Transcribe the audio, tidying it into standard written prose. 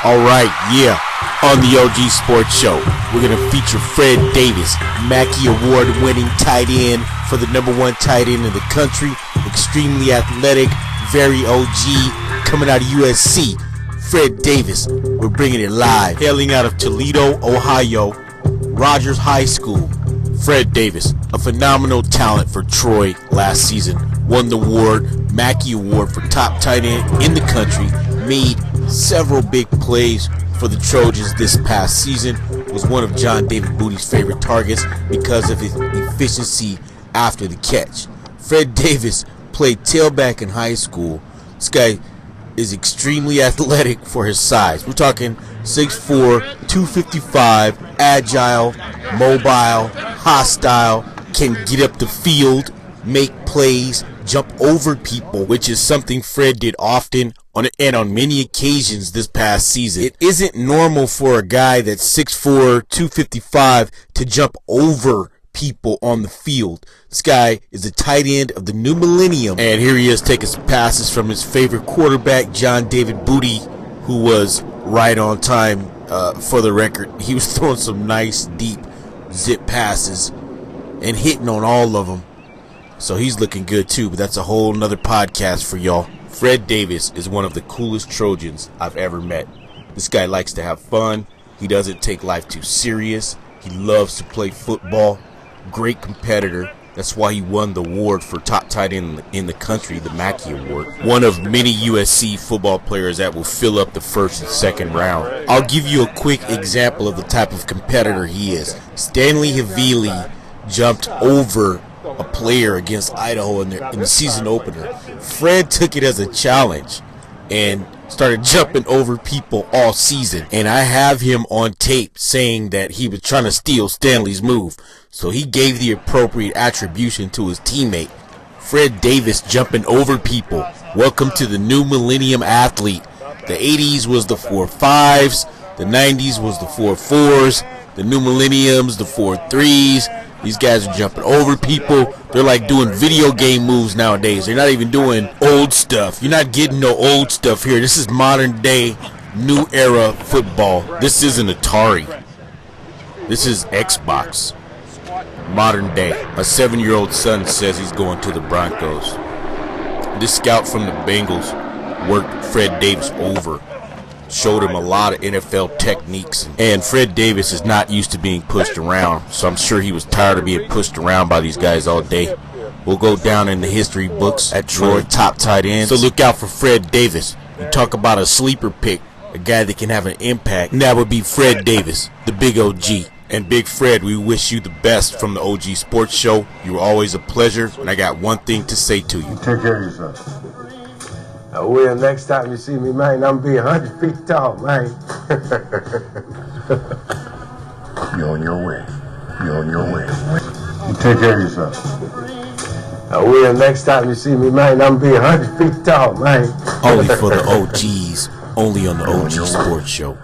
Alright, yeah, on the OG Sports Show, we're going to feature Fred Davis, Mackey award-winning tight end for the #1 tight end in the country, extremely athletic, very OG, coming out of USC. Fred Davis, we're bringing it live, hailing out of Toledo, Ohio, Rogers High School. Fred Davis, a phenomenal talent for Troy last season, won the award, Mackey Award for top tight end in the country, made several big plays for the Trojans this past season, was one of John David Booty's favorite targets because of his efficiency after the catch. Fred Davis played tailback in high school. This guy is extremely athletic for his size. We're talking 6'4", 255, agile, mobile, hostile, can get up the field, make plays, jump over people, which is something Fred did often on many occasions this past season. It isn't normal for a guy that's 6'4", 255 to jump over people on the field. This guy is a tight end of the new millennium, and here he is taking some passes from his favorite quarterback, John David Booty, who was right on time. For the record, he was throwing some nice deep zip passes and hitting on all of them, so he's looking good too, but that's a whole nother podcast for y'all. Fred Davis is one of the coolest Trojans I've ever met. This guy likes to have fun. He doesn't take life too serious. He loves to play football. Great competitor. That's why he won the award for top tight end in the country, the Mackey Award. One of many USC football players that will fill up the first and second round. I'll give you a quick example of the type of competitor he is. Stanley Havili jumped over a player against Idaho in the season opener. Fred took it as a challenge and started jumping over people all season, and I have him on tape saying that he was trying to steal Stanley's move, so he gave the appropriate attribution to his teammate. Fred Davis jumping over people. Welcome to the new millennium athlete. The 80s was the 4.5s, the 90s was the 4.4s, the new millenniums the 4.3s. These guys are jumping over people. They're like doing video game moves nowadays. They're not even doing old stuff. You're not getting no old stuff here. This is modern day, new era football. This isn't Atari. This is Xbox. Modern day. My 7-year-old son says he's going to the Broncos. This scout from the Bengals worked Fred Davis over. Showed him a lot of NFL techniques, and Fred Davis is not used to being pushed around, so I'm sure he was tired of being pushed around by these guys all day. We'll go down in the history books at Troy top tight ends, so look out for Fred Davis. You talk about a sleeper pick, a guy that can have an impact, and that would be Fred Davis, the big OG. And Big Fred, we wish you the best from the OG Sports Show. You were always a pleasure, and I got one thing to say to you. Take care of yourself. Will, next time you see me, man, I'm be 100 feet tall, man. You're on your way. You're on your way. You take care of yourself. Will, next time you see me, man, I'm be 100 feet tall, man. Only for the OGs, only on the OG Sports Show.